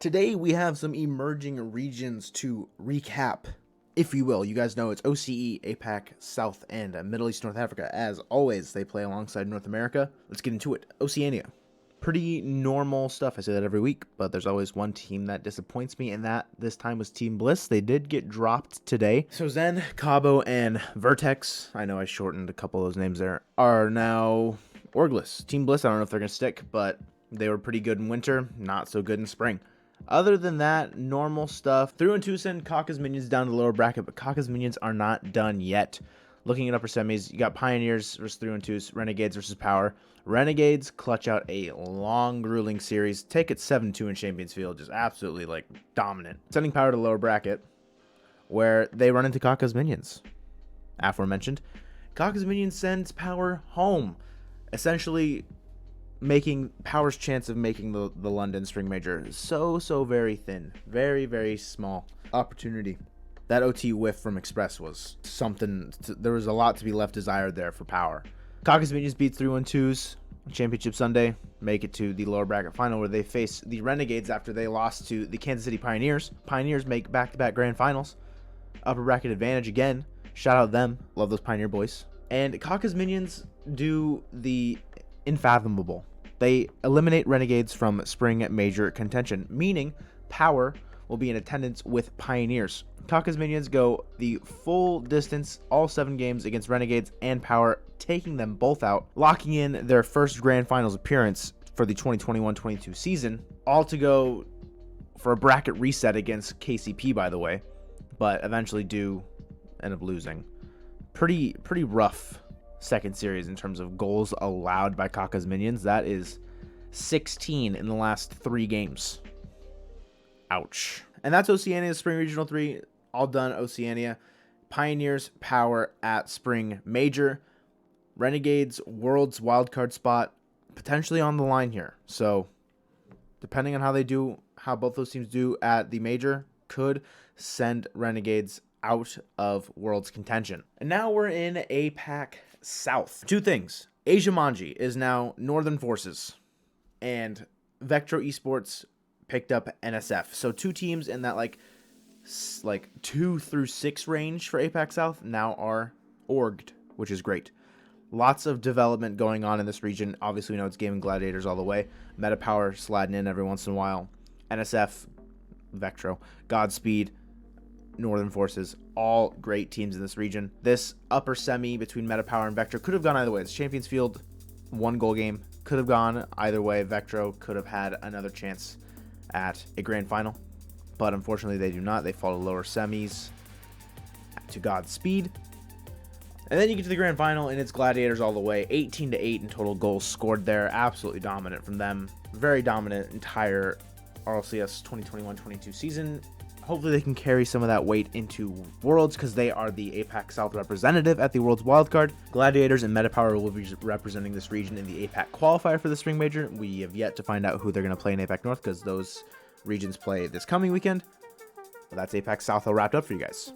Today we have some emerging regions to recap, if you will. You guys know it's OCE, APAC South, and Middle East North Africa. As always, they play alongside North America. Let's get into it. Oceania. Pretty normal stuff. I say that every week, but there's always one team that disappoints me, and that this time was Team Bliss. They did get dropped today. So Zen, Cabo, and Vertex, I know I shortened a couple of those names there, are now orgless. Team Bliss, I don't know if they're going to stick, but they were pretty good in winter, not so good in spring. Other than that, normal stuff. 3-2 send Kaka's Minions down to the lower bracket, but Kaka's Minions are not done yet. Looking at upper semis, you got Pioneers versus 3-2s, Renegades versus Power. Renegades clutch out a long, grueling series. Take it 7-2 in Champions Field, just absolutely, dominant. Sending Power to the lower bracket, where they run into Kaka's Minions. Aforementioned. Kaka's Minions sends Power home, essentially making Power's chance of making the London Spring Major so very thin. Very, very small opportunity. That OT whiff from Express was something. There was a lot to be left desired there for Power. Kaka's Minions beats 3-1-2s on Championship Sunday, make it to the lower bracket final where they face the Renegades after they lost to the Kansas City Pioneers. Pioneers make back-to-back grand finals. Upper bracket advantage again. Shout out them. Love those Pioneer boys. And Kaka's Minions do the unfathomable. They eliminate Renegades from Spring Major contention, meaning Power will be in attendance with Pioneers. Kaka's Minions go the full distance, all 7 games against Renegades and Power, taking them both out, locking in their first Grand Finals appearance for the 2021-22 season, all to go for a bracket reset against KCP, by the way, but eventually do end up losing. Pretty rough second series in terms of goals allowed by Kaka's Minions. That is 16 in the last 3 games. Ouch. And that's Oceania's Spring Regional 3. All done, Oceania. Pioneers, Power at Spring Major. Renegades, World's wildcard spot, potentially on the line here. So, depending on how both those teams do at the Major, could send Renegades out of World's contention. And now we're in APAC South. 2 things. Asia Manji is now Northern Forces, and Vectro Esports picked up NSF. So 2 teams in that like 2 through 6 range for APAC South now are orged, which is great. Lots of development going on in this region. Obviously, we know it's Gaming Gladiators all the way. Meta Power sliding in every once in a while. NSF, Vectro, Godspeed, Northern Forces, all great teams in this region. This upper semi between Meta Power and Vectro could have gone either way. It's Champions Field, 1 goal game. Could have gone either way. Vectro could have had another chance at a grand final, but unfortunately they do not. They fall to lower semis to Godspeed. And then you get to the grand final, and it's Gladiators all the way. 18-8 in total goals scored there. Absolutely dominant from them. Very dominant entire RLCS 2021-22 season. Hopefully they can carry some of that weight into Worlds, because they are the APAC South representative at the Worlds wildcard. Gladiators and Meta Power will be representing this region in the APAC qualifier for the Spring Major. We have yet to find out who they're going to play in APAC North, because those regions play this coming weekend. But that's APAC South all wrapped up for you guys.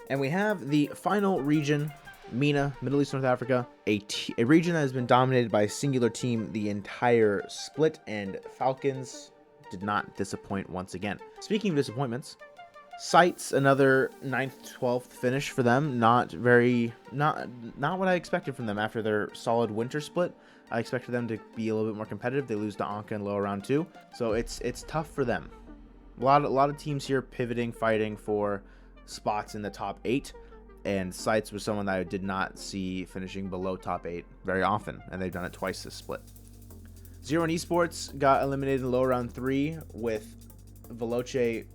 And we have the final region, MENA, Middle East North Africa, a region that has been dominated by a singular team the entire split, and Falcons did not disappoint once again. Speaking of disappointments, Sights, another 9th, 12th finish for them. Not what I expected from them after their solid winter split. I expected them to be a little bit more competitive. They lose to Anka in lower round 2, so it's tough for them. A lot of teams here pivoting, fighting for spots in the top 8, and Sights was someone that I did not see finishing below top 8 very often, and they've done it twice this split. Zero and Esports got eliminated in lower round 3 with Veloce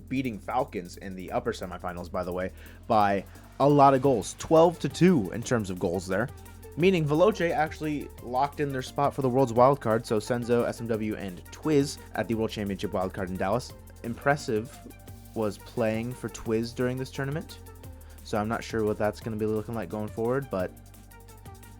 beating Falcons in the upper semifinals, by the way, by a lot of goals. 12-2 in terms of goals there, meaning Veloce actually locked in their spot for the World's wildcard. So Senzo, SMW, and Twiz at the World Championship wildcard in Dallas. Impressive was playing for Twiz during this tournament, so I'm not sure what that's going to be looking like going forward, but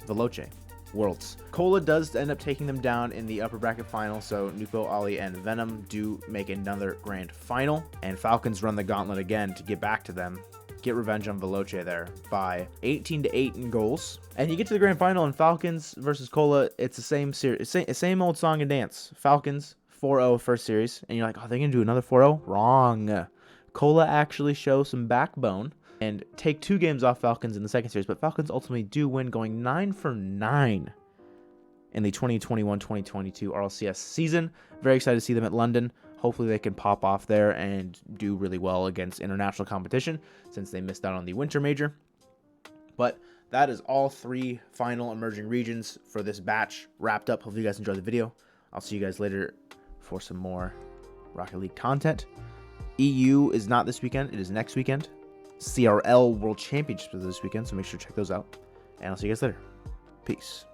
Veloce, Worlds. Cola does end up taking them down in the upper bracket final, so Nuko, Ali, and Venom do make another grand final, and Falcons run the gauntlet again to get back to them, get revenge on Veloce there by 18-8 in goals. And you get to the grand final, and Falcons versus Cola, it's the same series, same old song and dance. Falcons 4-0 first series, and you're like, oh, they're going to do another 4-0? Wrong. Cola actually show some backbone and take 2 games off Falcons in the second series, but Falcons ultimately do win, going 9-9 in the 2021-2022 RLCS season. Very excited to see them at London. Hopefully they can pop off there and do really well against international competition since they missed out on the winter major. But that is all 3 final emerging regions for this batch wrapped up. Hopefully you guys enjoyed the video. I'll see you guys later for some more Rocket League content. EU is not this weekend. It is next weekend. CRL World Championships is this weekend, so make sure to check those out. And I'll see you guys later. Peace.